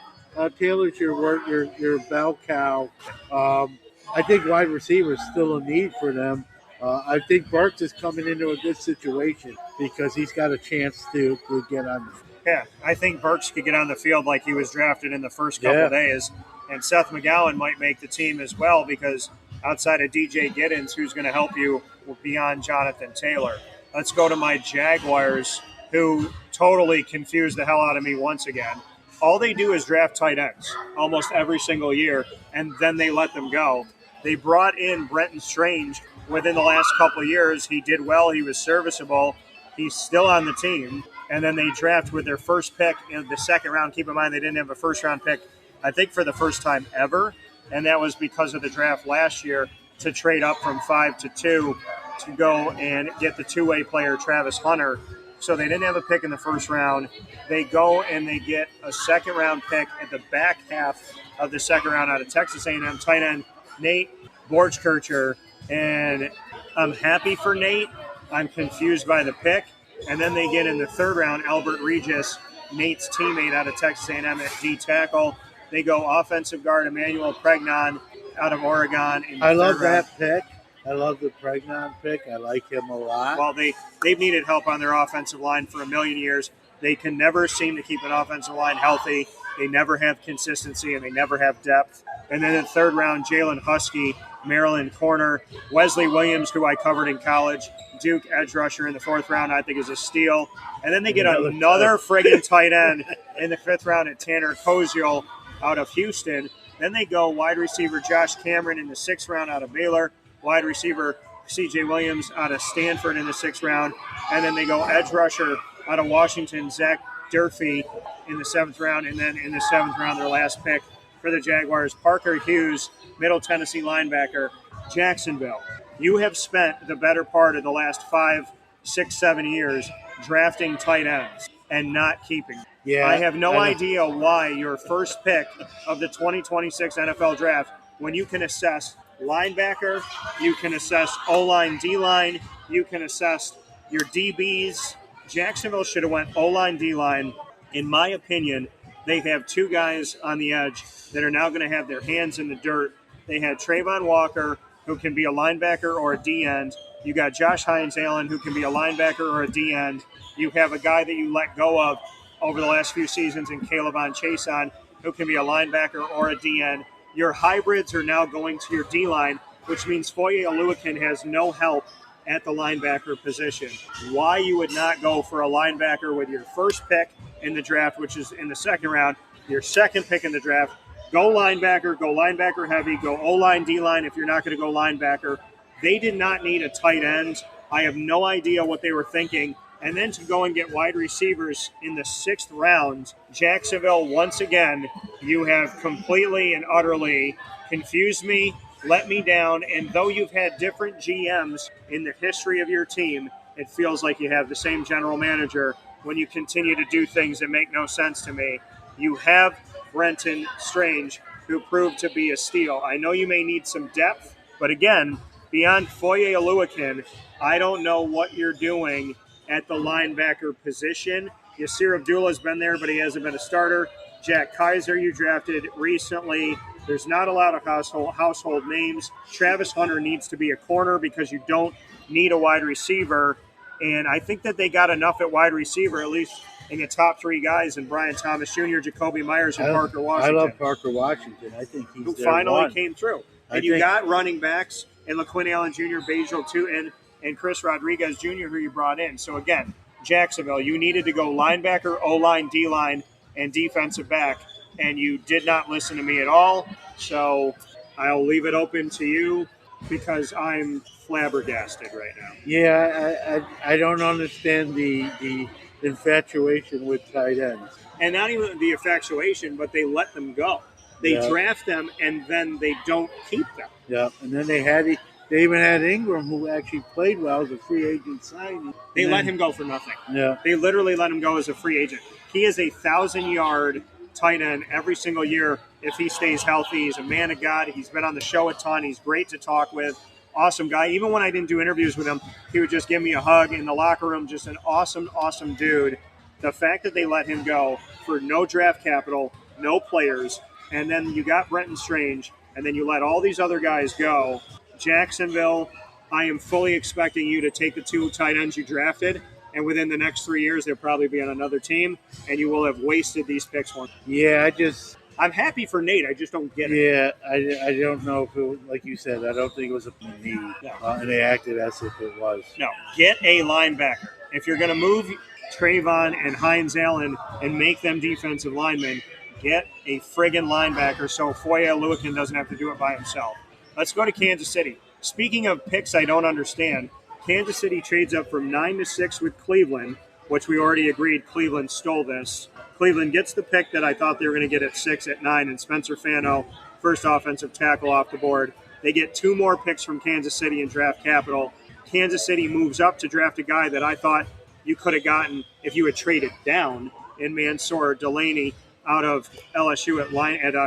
Taylor's your bell cow. I think wide receiver is still a need for them. I think Burks is coming into a good situation because he's got a chance to get on the field. Yeah, I think Burks could get on the field like he was drafted in the first couple of days. And Seth McGowan might make the team as well because outside of DJ Giddens, who's going to help you beyond Jonathan Taylor. Let's go to my Jaguars, who totally confused the hell out of me once again. All they do is draft tight ends almost every single year, and then they let them go. They brought in Brenton Strange within the last couple of years. He did well. He was serviceable. He's still on the team. And then they draft with their first pick in the 2nd round. Keep in mind, they didn't have a first-round pick, I think, for the first time ever. And that was because of the draft last year to trade up from 5 to 2 to go and get the two-way player Travis Hunter. So they didn't have a pick in the first round. They go and they get a 2nd-round pick at the back half of the 2nd round out of Texas A&M tight end Nate Borchkircher. And I'm happy for Nate. I'm confused by the pick. And then they get in the 3rd round Albert Regis, Nate's teammate out of Texas A&M at D tackle. They go offensive guard Emmanuel Pregnon out of Oregon. I love that pick. I love the Pregnon pick. I like him a lot. Well, they've needed help on their offensive line for a million years. They can never seem to keep an offensive line healthy. They never have consistency, and they never have depth. And then in the 3rd round, Jalen Husky, Maryland corner. Wesley Williams, who I covered in college, Duke edge rusher in the 4th round, I think is a steal. And then they get another friggin' tight end in the 5th round at Tanner Koziel out of Houston. Then they go wide receiver Josh Cameron in the 6th round out of Baylor, wide receiver C.J. Williams out of Stanford in the 6th round. And then they go edge rusher out of Washington, Zach Durfee in the 7th round, and then in the 7th round, their last pick for the Jaguars, Parker Hughes, Middle Tennessee linebacker, Jacksonville. You have spent the better part of the last 5, 6, 7 years drafting tight ends and not keeping them. Yeah, I have no idea why your first pick of the 2026 NFL draft, when you can assess linebacker, you can assess O-line, D-line, you can assess your DBs. Jacksonville should have went O-line, D-line. In my opinion, they have 2 guys on the edge that are now going to have their hands in the dirt. They had Trayvon Walker, who can be a linebacker or a D-end. You got Josh Hines-Allen, who can be a linebacker or a D-end. You have a guy that you let go of over the last few seasons in Calebon Chason, who can be a linebacker or a D-end. Your hybrids are now going to your D-line, which means Foye Oluokun has no help at the linebacker position. Why you would not go for a linebacker with your first pick in the draft, which is in the 2nd round, your second pick in the draft, go linebacker heavy, go O-line, D-line if you're not going to go linebacker. They did not need a tight end. I have no idea what they were thinking. And then to go and get wide receivers in the 6th round, Jacksonville, once again, you have completely and utterly confused me, let me down, and though you've had different GMs in the history of your team, it feels like you have the same general manager when you continue to do things that make no sense to me. You have Brenton Strange, who proved to be a steal. I know you may need some depth, but again, beyond Foye Oluokun, I don't know what you're doing at the linebacker position. Yasir Abdullah's been there, but he hasn't been a starter. Jack Kaiser you drafted recently. There's not a lot of household names. Travis Hunter needs to be a corner because you don't need a wide receiver. And I think that they got enough at wide receiver, at least in the top 3 guys, and Brian Thomas Jr., Jacoby Myers, and Parker Washington. I love Parker Washington. I think he's who finally came through. And you got running backs in LaQuinn Allen Jr., Bajal Tootin, and Chris Rodriguez Jr., who you brought in. So, again, Jacksonville, you needed to go linebacker, O-line, D-line, and defensive back, and you did not listen to me at all. So I'll leave it open to you because I'm flabbergasted right now. Yeah, I don't understand the infatuation with tight ends. And not even the infatuation, but they let them go. They draft them, and then they don't keep them. Yeah, and then they even had Ingram, who actually played well as a free agent signing. They let him go for nothing. Yeah. They literally let him go as a free agent. He is a 1,000-yard tight end every single year if he stays healthy. He's a man of God. He's been on the show a ton. He's great to talk with. Awesome guy. Even when I didn't do interviews with him, he would just give me a hug in the locker room. Just an awesome, awesome dude. The fact that they let him go for no draft capital, no players, and then you got Brenton Strange, and then you let all these other guys go. Jacksonville, I am fully expecting you to take the 2 tight ends you drafted, and within the next 3 years, they'll probably be on another team, and you will have wasted these picks once. Yeah, I'm happy for Nate. I just don't get it. Yeah, I don't know if it was, like you said, I don't think it was a need. No. And they acted as if it was. No, get a linebacker. If you're going to move Trayvon and Hines-Allen and make them defensive linemen, get a friggin' linebacker so Foye Oluokun doesn't have to do it by himself. Let's go to Kansas City. Speaking of picks I don't understand, Kansas City trades up from 9 to 6 with Cleveland, which we already agreed Cleveland stole this. Cleveland gets the pick that I thought they were going to get at 6 at 9, and Spencer Fano, first offensive tackle off the board. They get 2 more picks from Kansas City in draft capital. Kansas City moves up to draft a guy that I thought you could have gotten if you had traded down in Mansour Delaney out of LSU at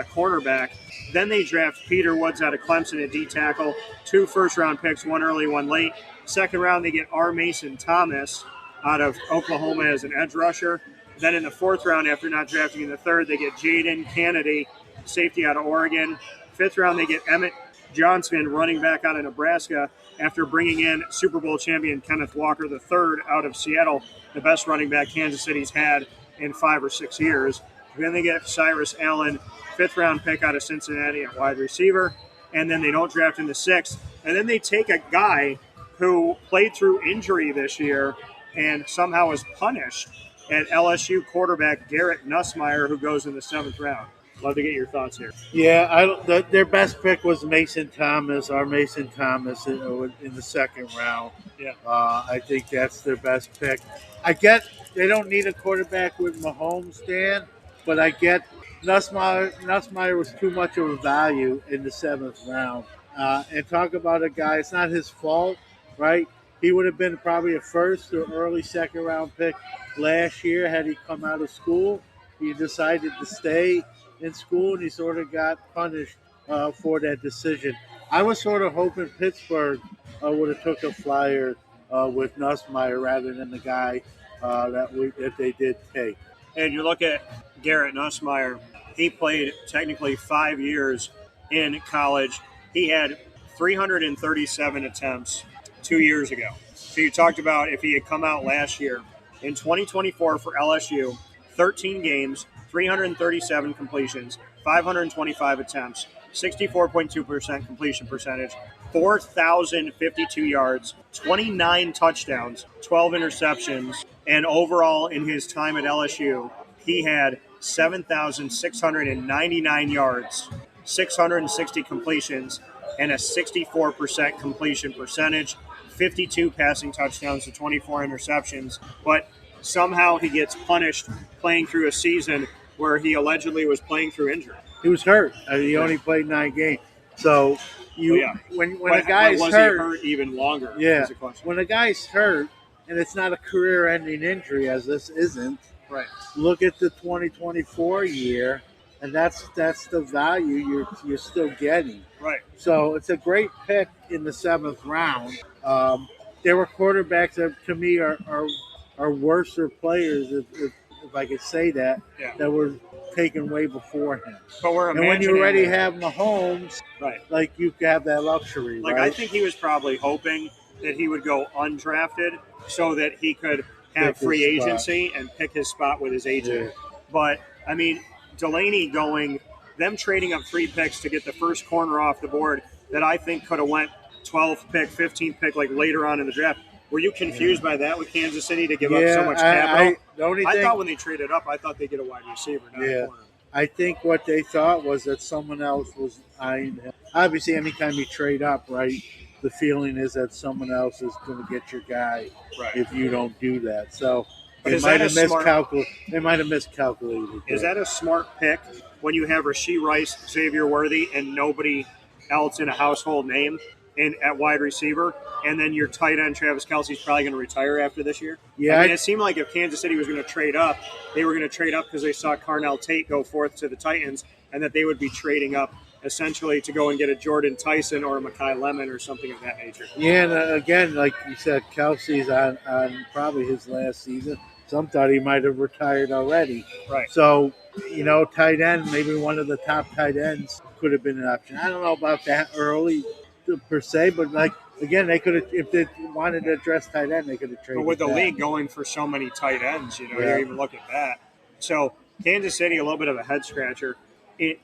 cornerback. Then they draft Peter Woods out of Clemson at D-tackle. 2 first-round picks, 1 early, 1 late. Second round, they get R. Mason Thomas out of Oklahoma as an edge rusher. Then in the 4th round, after not drafting in the 3rd, they get Jaden Kennedy, safety out of Oregon. 5th round, they get Emmett Johnson, running back out of Nebraska, after bringing in Super Bowl champion Kenneth Walker III out of Seattle, the best running back Kansas City's had in 5 or 6 years. Then they get Cyrus Allen, 5th-round pick out of Cincinnati at wide receiver, and then they don't draft in the 6th. And then they take a guy who played through injury this year and somehow was punished at LSU quarterback Garrett Nussmeier, who goes in the 7th round. Love to get your thoughts here. Yeah, their best pick was Mason Thomas, in the second round. Yeah. I think that's their best pick. I get they don't need a quarterback with Mahomes, Dan, but I get Nussmeier was too much of a value in the seventh round. And talk about a guy, it's not his fault, right? He would have been probably a first or early second round pick last year had he come out of school. He decided to stay in school, and he sort of got punished for that decision. I was sort of hoping Pittsburgh would have took a flyer with Nussmeier rather than the guy that they did take. And you look at Garrett Nussmeier, he played technically 5 years in college. He had 337 attempts 2 years ago. So you talked about if he had come out last year. In 2024 for LSU, 13 games, 337 completions, 525 attempts, 64.2% completion percentage, 4,052 yards, 29 touchdowns, 12 interceptions, and overall in his time at LSU, he had 7,699 yards, 660 completions, and a 64% completion percentage, 52 passing touchdowns to 24 interceptions. But somehow he gets punished playing through a season where he allegedly was playing through injury. He was hurt. He only played 9 games. So when a guy's was hurt, he hurt even longer? yeah, Is the question. when a guy's hurt and it's not a career-ending injury, as this isn't, Right. look at the 2024 year, and that's the value you're still getting. Right. So it's a great pick in the seventh round. There were quarterbacks that to me are worser players, if I could say that, Yeah. that were taken way before him. But we're And when imagining you already that- have Mahomes, right. like you have that luxury, Like right? I think he was probably hoping that he would go undrafted so that he could have Pick his free spot. agency and pick his spot with his agent. Yeah. But I mean, Delaney them trading up 3 picks to get the first corner off the board that I think could have went 12th pick, 15th pick, like later on in the draft. Were you confused by that with Kansas City to give up so much capital? I thought when they traded up, I thought they'd get a wide receiver, not a corner. I think what they thought was that someone else was eyeing him. Obviously, anytime you trade up, right, the feeling is that someone else is going to get your guy Right. if you don't do that. So But they is might that have a smart- miscalculated. Is that a smart pick when you have Rashee Rice, Xavier Worthy, and nobody else in a household name at wide receiver, and then your tight end Travis Kelce's probably going to retire after this year? Yeah, I mean, it seemed like if Kansas City was going to trade up, they were going to trade up because they saw Carnell Tate go forth to the Titans, and that they would be trading up essentially to go and get a Jordan Tyson or a Mekhi Lemon or something of that nature. Yeah, and again, like you said, Kelsey's on probably his last season. Some thought he might have retired already. Right. So, tight end, maybe one of the top tight ends could have been an option. I don't know about that early per se, but again, they could have, if they wanted to address tight end, they could have traded. But with the that. league going for so many tight ends, Yeah. you even look at that. So Kansas City, a little bit of a head scratcher.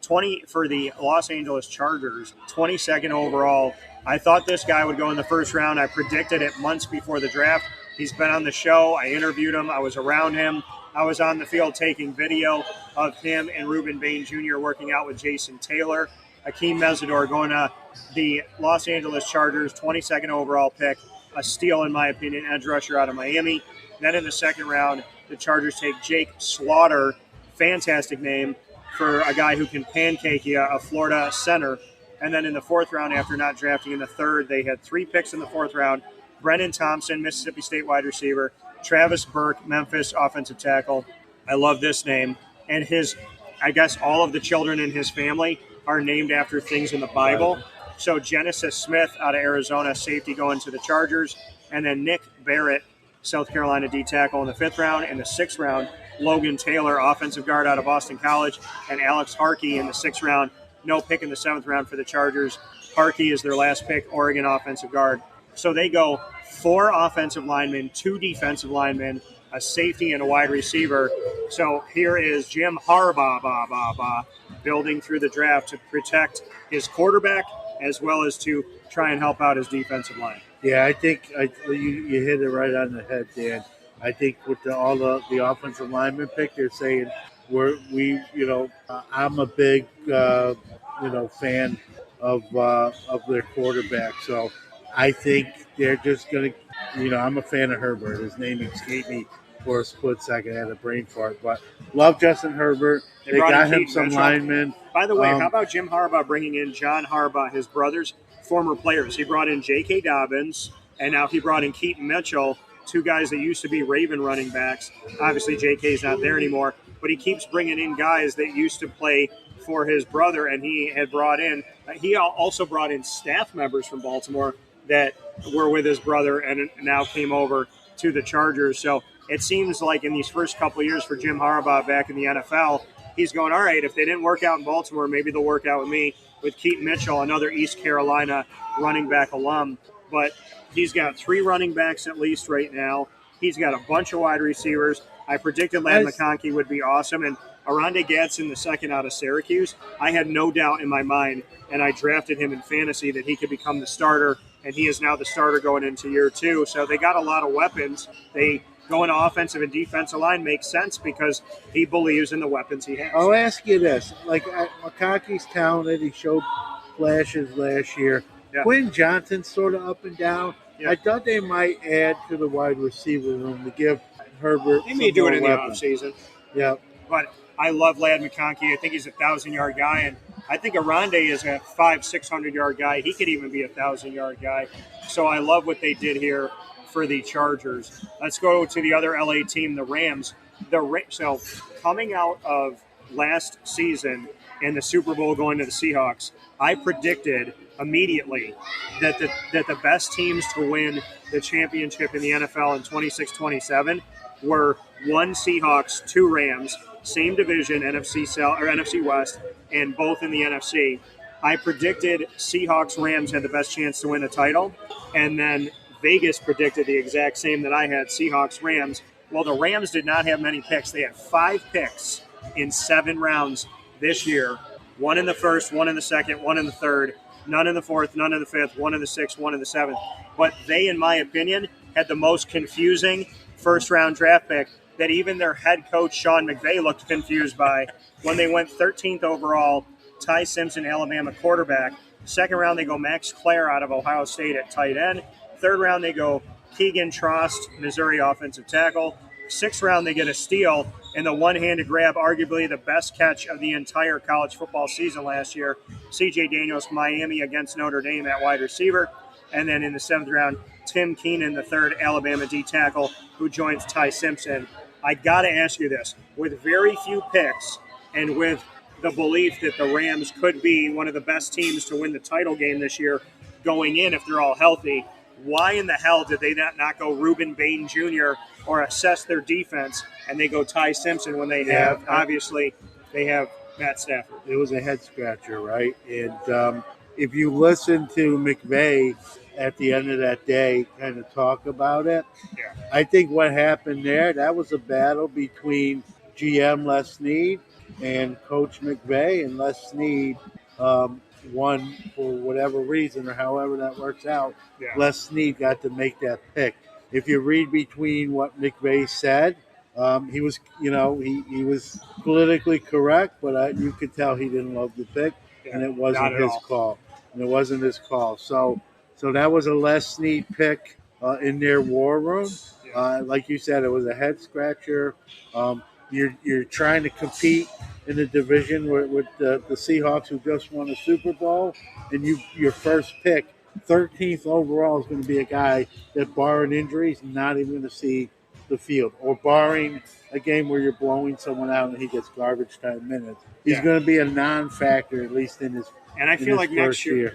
20 for the Los Angeles Chargers, 22nd overall. I thought this guy would go in the first round. I predicted it months before the draft. He's been on the show. I interviewed him. I was around him. I was on the field taking video of him and Reuben Bain Jr. working out with Jason Taylor. Akeem Mesidor going to the Los Angeles Chargers, 22nd overall pick. A steal, in my opinion, edge rusher out of Miami. Then in the second round, the Chargers take Jake Slaughter, fantastic name for a guy who can pancake you, a Florida center. And then in the fourth round, after not drafting in the third, they had 3 picks in the fourth round. Brennan Thompson, Mississippi State wide receiver. Travis Burke, Memphis offensive tackle. I love this name. And I guess all of the children in his family are named after things in the Bible. So Genesis Smith out of Arizona, safety going to the Chargers. And then Nick Barrett, South Carolina D tackle in the 5th round. In the 6th round, Logan Taylor, offensive guard out of Boston College. And Alex Harkey in the 6th round. No pick in the 7th round for the Chargers. Harkey is their last pick, Oregon offensive guard. So they go 4 offensive linemen, 2 defensive linemen, a safety, and a wide receiver. So here is Jim Harbaugh building through the draft to protect his quarterback as well as to try and help out his defensive line. Yeah, I think you hit it right on the head, Dan. I think with all the offensive lineman pick, they're saying I'm a big fan of their quarterback. So I think they're just gonna, I'm a fan of Herbert. His name escaped me for a split second. I had a brain fart, but love Justin Herbert. They They brought in got him Keaton some Mitchell. linemen. By the way, how about Jim Harbaugh bringing in John Harbaugh, his brothers, former players? He brought in J.K. Dobbins, and now he brought in Keaton Mitchell, two guys that used to be Raven running backs. Obviously, J.K.'s not there anymore, but he keeps bringing in guys that used to play for his brother, and he had brought in. He also brought in staff members from Baltimore that were with his brother and now came over to the Chargers. So it seems like in these first couple of years for Jim Harbaugh back in the NFL, he's going, all right, if they didn't work out in Baltimore, maybe they'll work out with me, with Keaton Mitchell, another East Carolina running back alum. But he's got 3 running backs at least right now. He's got a bunch of wide receivers. I predicted Ladd McConkey would be awesome. And Aranda Gadsden, the second out of Syracuse, I had no doubt in my mind, and I drafted him in fantasy that he could become the starter, and he is now the starter going into year 2. So they got a lot of weapons. They going to offensive and defensive line makes sense because he believes in the weapons he has. I'll ask you this: like McConkey's talented, he showed flashes last year. Yeah. Quinn Johnson's sort of up and down. Yeah. I thought they might add to the wide receiver room to give Herbert. They may do it in the offseason. Yeah, but I love Ladd McConkey. I think he's a 1,000-yard guy, and I think Aranda is a 500-600-yard guy. He could even be a 1,000-yard guy. So I love what they did here for the Chargers. Let's go to the other LA team, the Rams. So coming out of last season and the Super Bowl going to the Seahawks, I predicted immediately that the best teams to win the championship in the NFL in 26-27 were 1 Seahawks, 2 Rams, same division, NFC South or NFC West, and both in the NFC. I predicted Seahawks Rams had the best chance to win a title, and then Vegas predicted the exact same that I had, Seahawks Rams. Well, the Rams did not have many picks. They had 5 picks in 7 rounds this year. 1 in the first, 1 in the second, 1 in the third, none in the fourth, none in the fifth, 1 in the sixth, 1 in the seventh. But they, in my opinion, had the most confusing first-round draft pick that even their head coach, Sean McVay, looked confused by when they went 13th overall, Ty Simpson, Alabama quarterback. Second round, they go Max Clare out of Ohio State at tight end. Third round, they go Keegan Trost, Missouri offensive tackle. 6th round, they get a steal and the one-handed grab, arguably the best catch of the entire college football season last year. C.J. Daniels, Miami against Notre Dame at wide receiver. And then in the 7th round, Tim Keenan, the 3rd Alabama D tackle, who joins Ty Simpson. I got to ask you this. With very few picks and with the belief that the Rams could be one of the best teams to win the title game this year going in if they're all healthy, why in the hell did they not go Reuben Bain Jr. or assess their defense and they go Ty Simpson when they have, obviously, they have Matt Stafford? It was a head-scratcher, right? And if you listen to McVay at the end of that day kind of talk about it, I think what happened there, that was a battle between GM Les Snead and Coach McVay, and Les Snead won for whatever reason or however that works out. Les Snead got to make that pick. If you read between what McVay said, he was, he was politically correct, but you could tell he didn't love the pick, and it wasn't his call. And it wasn't his call. So that was a Les Snead pick in their war room. Like you said, it was a head scratcher. You're trying to compete in the division with the Seahawks, who just won a Super Bowl, and your first pick, 13th overall, is going to be a guy that, barring injuries, not even going to see the field, or barring a game where you're blowing someone out and he gets garbage time minutes. He's going to be a non-factor, at least in his. And I feel like next year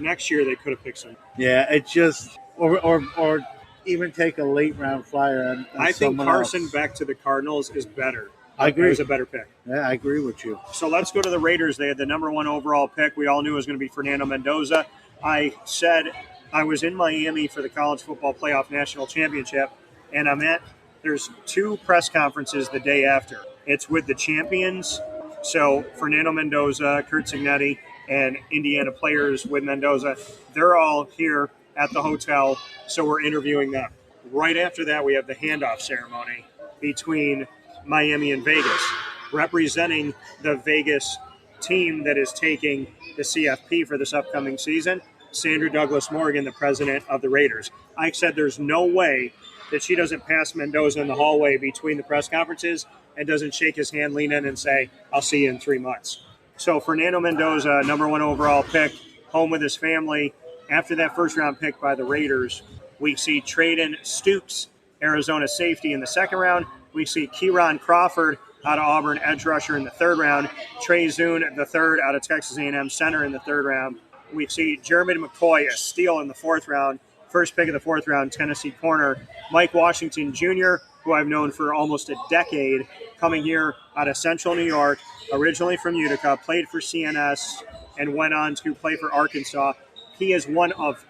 they could have picked some. Yeah, it's just or even take a late round flyer on I think Carson back to the Cardinals is better. I agree. It was a better pick. Yeah, I agree with you. So let's go to the Raiders. They had the number 1 overall pick. We all knew it was going to be Fernando Mendoza. I said I was in Miami for the College Football Playoff National Championship, and there's 2 press conferences the day after. It's with the champions. So Fernando Mendoza, Kurt Signetti, and Indiana players with Mendoza, they're all here at the hotel, so we're interviewing them. Right after that, we have the handoff ceremony between Miami and Vegas. representing the Vegas team that is taking the CFP for this upcoming season, Sandra Douglas Morgan, the president of the Raiders. I said there's no way that she doesn't pass Mendoza in the hallway between the press conferences and doesn't shake his hand, lean in, and say, I'll see you in 3 months. So Fernando Mendoza, number 1 overall pick, home with his family. After that first-round pick by the Raiders, we see Traden Stoops, Arizona safety, in the 2nd round. We see Kieran Crawford out of Auburn, edge rusher, in the 3rd round. Trey Zune, the 3rd, out of Texas A&M center, in the 3rd round. We see Jeremy McCoy, a steal, in the 4th round. First pick of the 4th round, Tennessee corner. Mike Washington Jr., who I've known for almost a decade, coming here out of Central New York, originally from Utica, played for CNS, and went on to play for Arkansas. He is one of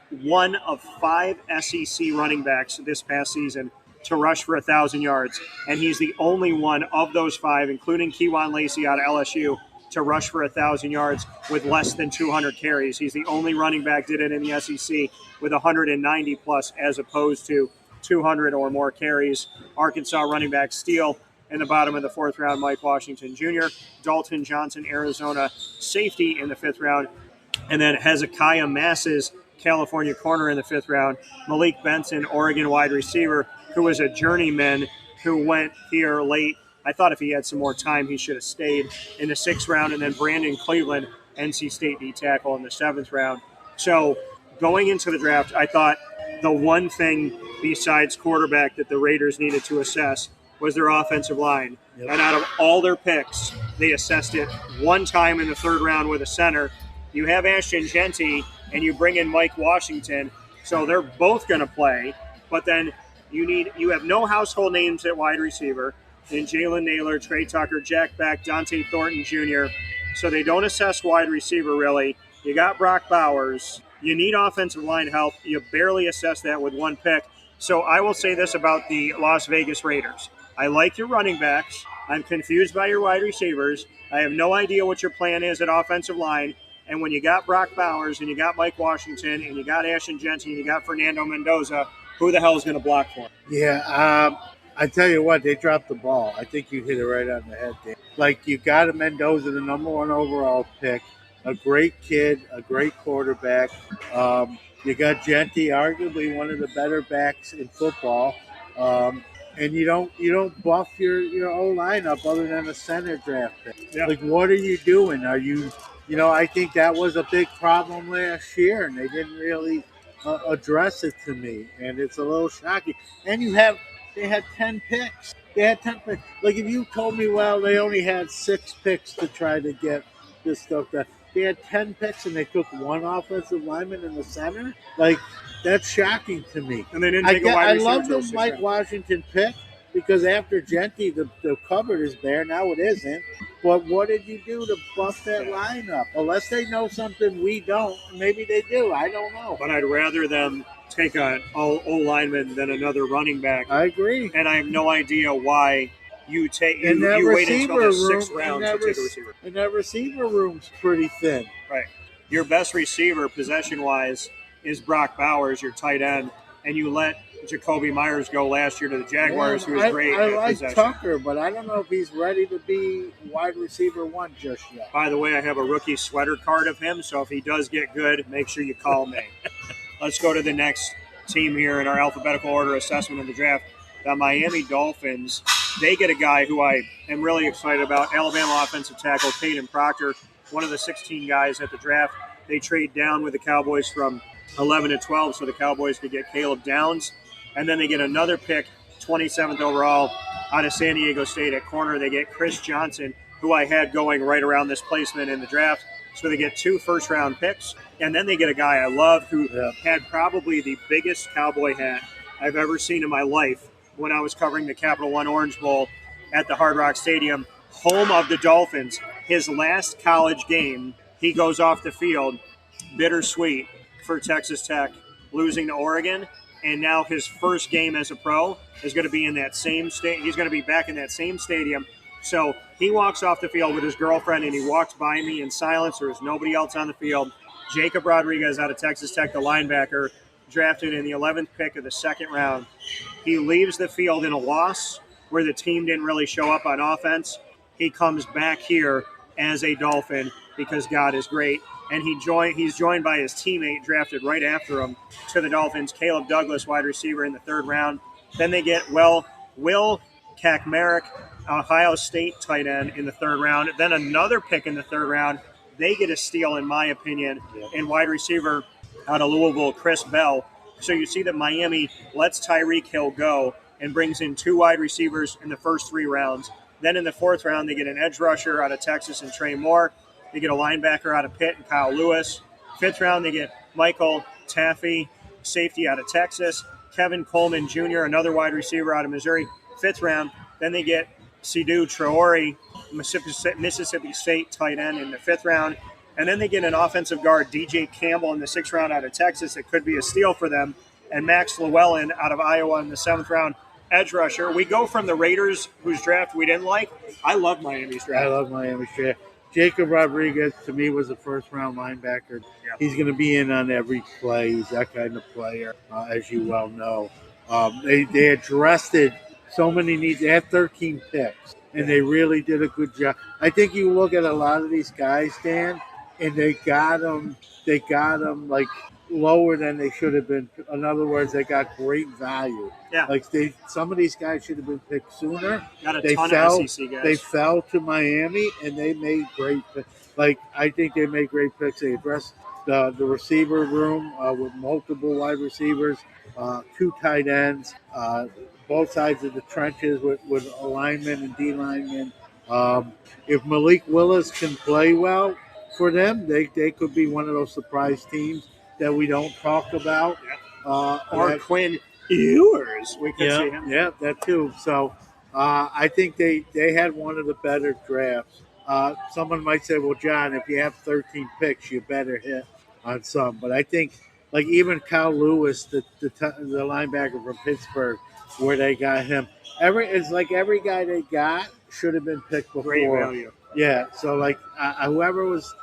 5 SEC running backs this past season to rush for 1,000 yards, and he's the only one of those 5, including Kewan Lacey out of LSU, to rush for 1,000 yards with less than 200 carries. He's the only running back did it in the SEC with 190 plus, as opposed to 200 or more carries. Arkansas running back steal in the bottom of the 4th round, Mike Washington Jr. Dalton Johnson, Arizona safety, in the 5th round. And then Hezekiah Masses, California corner, in the 5th round. Malik Benson, Oregon wide receiver, who was a journeyman who went here late. I thought if he had some more time, he should have stayed, in the 6th round. And then Brandon Cleveland, NC State D tackle, in the 7th round. So going into the draft, I thought the one thing besides quarterback that the Raiders needed to assess was their offensive line. Yep. And out of all their picks, they assessed it one time in the 3rd round with a center. You have Ashton Genty, and you bring in Mike Washington, so they're both going to play. But then you have no household names at wide receiver, in Jalen Naylor, Trey Tucker, Jack Beck, Dante Thornton Jr., so they don't assess wide receiver really. You got Brock Bowers. You need offensive line help. You barely assess that with 1 pick. So I will say this about the Las Vegas Raiders. I like your running backs. I'm confused by your wide receivers. I have no idea what your plan is at offensive line. And when you got Brock Bowers and you got Mike Washington and you got Ashton Genty and you got Fernando Mendoza, who the hell is going to block for him? Yeah, I tell you what, they dropped the ball. I think you hit it right on the head, Dan. Like, you got a Mendoza, the number 1 overall pick, a great kid, a great quarterback. You got Genty, arguably one of the better backs in football. And you don't buff your whole lineup other than a center draft pick. Yeah. Like, what are you doing? Are you I think that was a big problem last year, and they didn't really address it to me, and it's a little shocking. And they had 10 picks. They had 10 picks. Like, if you told me, well, they only had 6 picks to try to get this stuff done. They had 10 picks, and they took 1 offensive lineman in the center? Like, that's shocking to me. And they didn't take a wide receiver. I love the Mike Washington pick, because after Genty, the cupboard is bare. Now it isn't. But what did you do to buff that lineup? Unless they know something we don't. Maybe they do. I don't know. But I'd rather them take an O-lineman than another running back. I agree. And I have no idea why you wait until the 6th round to take a receiver. And that receiver room's pretty thin. Right. Your best receiver, possession-wise, is Brock Bowers, your tight end, and you let Jacoby Myers go last year to the Jaguars, who was great I at like possession. Tucker, but I don't know if he's ready to be wide receiver 1 just yet. By the way, I have a rookie sweater card of him, so if he does get good, make sure you call me. Let's go to the next team here in our alphabetical order assessment of the draft. The Miami Dolphins, they get a guy who I am really excited about, Alabama offensive tackle Caden Proctor, one of the 16 guys at the draft. They trade down with the Cowboys from 11 to 12, so the Cowboys could get Caleb Downs. And then they get another pick, 27th overall, out of San Diego State at corner. They get Chris Johnson, who I had going right around this placement in the draft. So they get 2 first-round picks. And then they get a guy I love who had probably the biggest cowboy hat I've ever seen in my life when I was covering the Capital One Orange Bowl at the Hard Rock Stadium, home of the Dolphins. His last college game, he goes off the field, bittersweet for Texas Tech, losing to Oregon. And now his first game as a pro is going to be in that same state. He's going to be back in that same stadium. So he walks off the field with his girlfriend, and he walks by me in silence. There was nobody else on the field. Jacob Rodriguez out of Texas Tech, the linebacker, drafted in the 11th pick of the 2nd round. He leaves the field in a loss where the team didn't really show up on offense. he comes back here as a Dolphin because God is great. And he's joined by his teammate drafted right after him to the Dolphins, Caleb Douglas, wide receiver in the 3rd round. Then they get, Will Kakmarek, Ohio State tight end in the 3rd round. Then another pick in the 3rd round. They get a steal, in my opinion, in wide receiver out of Louisville, Chris Bell. So you see that Miami lets Tyreek Hill go and brings in 2 wide receivers in the first 3 rounds. Then in the 4th round, they get an edge rusher out of Texas and Trey Moore. They get a linebacker out of Pitt and Kyle Lewis. 5th round, they get Michael Taffy, safety out of Texas. Kevin Coleman Jr., another wide receiver out of Missouri. 5th round. Then they get Sidhu Traore, Mississippi State tight end in the 5th round. And then they get an offensive guard, DJ Campbell, in the 6th round out of Texas. It could be a steal for them. And Max Llewellyn out of Iowa in the 7th round, edge rusher. We go from the Raiders, whose draft we didn't like. I love Miami's draft. I love Miami's draft. Jacob Rodriguez, to me, was a first-round linebacker. Yeah. He's going to be in on every play. He's that kind of player, as you well know. They addressed it so many needs. They had 13 picks, and they really did a good job. I think you look at a lot of these guys, Dan, and they got them like lower than they should have been. In other words, they got great value. Yeah. Like some of these guys should have been picked sooner. Got a ton of SEC guys. They fell to Miami, and they made great picks. Like, I think they made great picks. They addressed the receiver room with multiple wide receivers, 2 tight ends, both sides of the trenches with a lineman and D linemen. If Malik Willis can play well for them, they could be one of those surprise teams that we don't talk about. Or Quinn Ewers. We could see him. Yeah, that too. So I think they had one of the better drafts. Someone might say, well, John, if you have 13 picks, you better hit on some. But I think, like, even Kyle Lewis, the linebacker from Pittsburgh, where they got him, it's like every guy they got should have been picked before. Great value. Yeah, so, like, whoever was,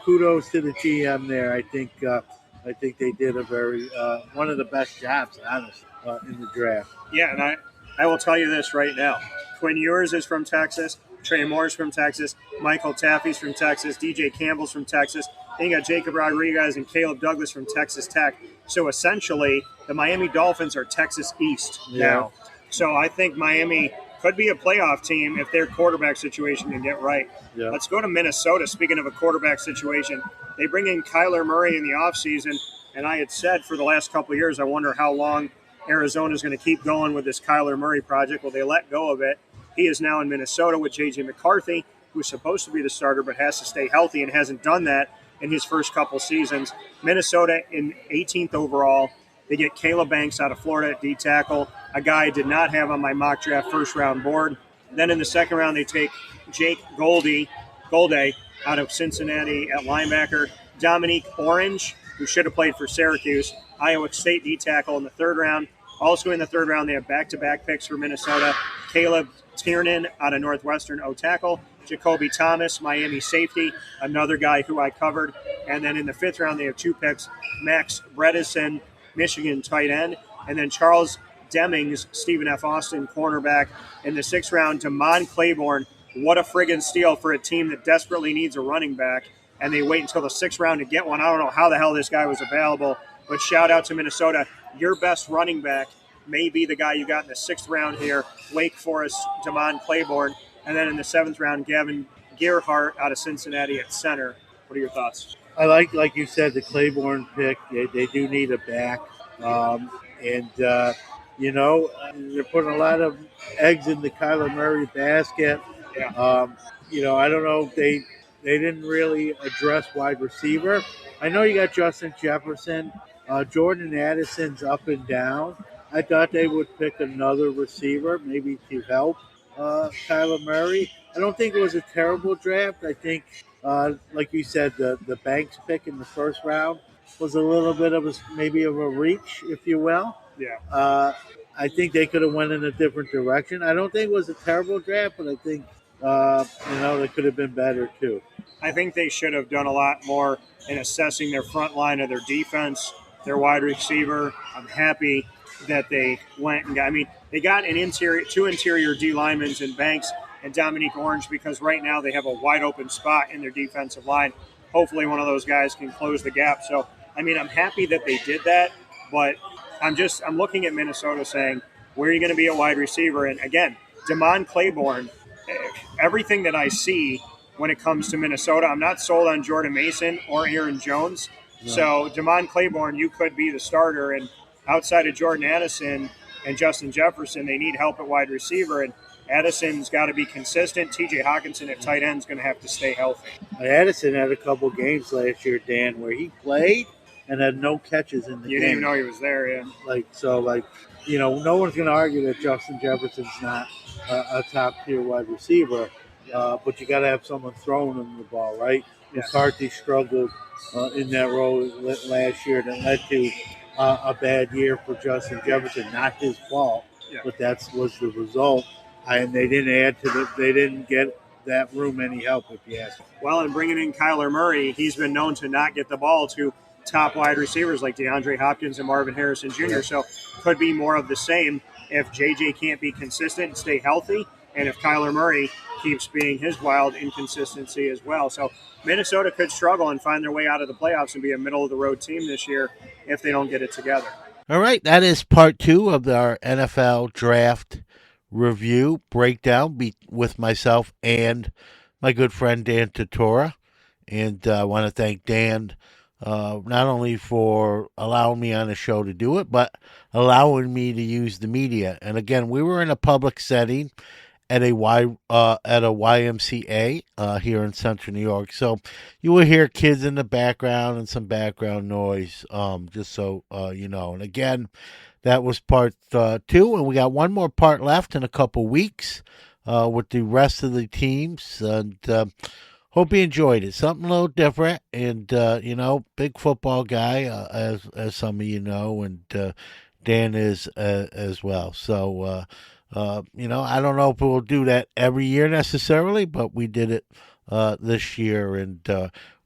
kudos to the GM there. I think they did a very one of the best jobs, honestly, in the draft. Yeah, and I will tell you this right now. Quinn Ewers is from Texas. Trey Moore's from Texas. Michael Taffy's from Texas. DJ Campbell's from Texas. Then you got Jacob Rodriguez and Caleb Douglas from Texas Tech. So essentially, the Miami Dolphins are Texas East now. So I think Miami could be a playoff team if their quarterback situation can get right. Yeah. Let's go to Minnesota. Speaking of a quarterback situation, they bring in Kyler Murray in the offseason, and I had said for the last couple of years, I wonder how long Arizona is going to keep going with this Kyler Murray project. Well, they let go of it. He is now in Minnesota with J.J. McCarthy, who's supposed to be the starter but has to stay healthy and hasn't done that in his first couple seasons. Minnesota in 18th overall. They get Caleb Banks out of Florida at D-tackle, a guy I did not have on my mock draft first-round board. Then in the 2nd round, they take Jake Golday out of Cincinnati at linebacker. Dominique Orange, who should have played for Syracuse, Iowa State D-tackle in the 3rd round. Also in the 3rd round, they have back-to-back picks for Minnesota. Caleb Tiernan out of Northwestern O-tackle. Jacoby Thomas, Miami safety, another guy who I covered. And then in the 5th round, they have 2 picks. Max Bredesen, Michigan tight end. And then Charles Demings, Stephen F. Austin, cornerback. In the 6th round, Damon Claiborne. What a friggin' steal for a team that desperately needs a running back. And they wait until the 6th round to get one. I don't know how the hell this guy was available. But shout out to Minnesota. Your best running back may be the guy you got in the 6th round here, Wake Forest, Damon Claiborne. And then in the 7th round, Gavin Gerhardt out of Cincinnati at center. What are your thoughts? I like you said, the Claiborne pick. They do need a back. They're putting a lot of eggs in the Kyler Murray basket. Yeah. I don't know if they didn't really address wide receiver. I know you got Justin Jefferson. Jordan Addison's up and down. I thought they would pick another receiver, maybe to help Kyler Murray. I don't think it was a terrible draft. I think, like you said, the Banks pick in the 1st round was a little bit of maybe of a reach, if you will. Yeah. I think they could have went in a different direction. I don't think it was a terrible draft, but I think they could have been better too. I think they should have done a lot more in assessing their front line of their defense, their wide receiver. I'm happy that they went and got. I mean, they got 2 interior D linemen in Banks and Dominique Orange, because right now they have a wide open spot in their defensive line. Hopefully, one of those guys can close the gap. So, I mean, I'm happy that they did that, but I'm looking at Minnesota saying, where are you going to be a wide receiver? And again, Damon Claiborne, everything that I see when it comes to Minnesota, I'm not sold on Jordan Mason or Aaron Jones. Right. So Damon Claiborne, you could be the starter. And outside of Jordan Addison and Justin Jefferson, they need help at wide receiver. And Addison's got to be consistent. TJ Hawkinson at tight end is going to have to stay healthy. Addison had a couple games last year, Dan, where he played and had no catches in the game. You didn't even know he was there, yeah. No one's going to argue that Justin Jefferson's not a top-tier wide receiver, but you got to have someone throwing him the ball, right? Yeah. McCarthy struggled in that role last year that led to a bad year for Justin Jefferson. Not his fault, but that was the result. And they didn't get that room any help, if you ask me. Well, and bringing in Kyler Murray, he's been known to not get the ball to top wide receivers like DeAndre Hopkins and Marvin Harrison Jr. Yeah. So could be more of the same if JJ can't be consistent and stay healthy, and if Kyler Murray keeps being his wild inconsistency as well. So Minnesota could struggle and find their way out of the playoffs and be a middle-of-the-road team this year if they don't get it together. All right, that is part 2 of our NFL draft review breakdown with myself and my good friend Dan Tortora. And I want to thank Dan not only for allowing me on the show to do it, but allowing me to use the media. And again, we were in a public setting at a YMCA here in Central New York, so you will hear kids in the background and some background noise, just so you know. And again, that was part 2, and we got one more part left in a couple weeks with the rest of the teams. And hope you enjoyed it. Something a little different, and big football guy, as some of you know, and Dan is as well. So, I don't know if we'll do that every year necessarily, but we did it this year, and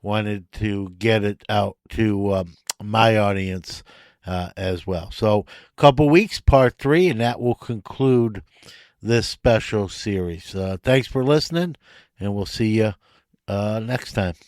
wanted to get it out to my audience as well. So, a couple weeks, part 3, and that will conclude this special series. Thanks for listening, and we'll see you next time.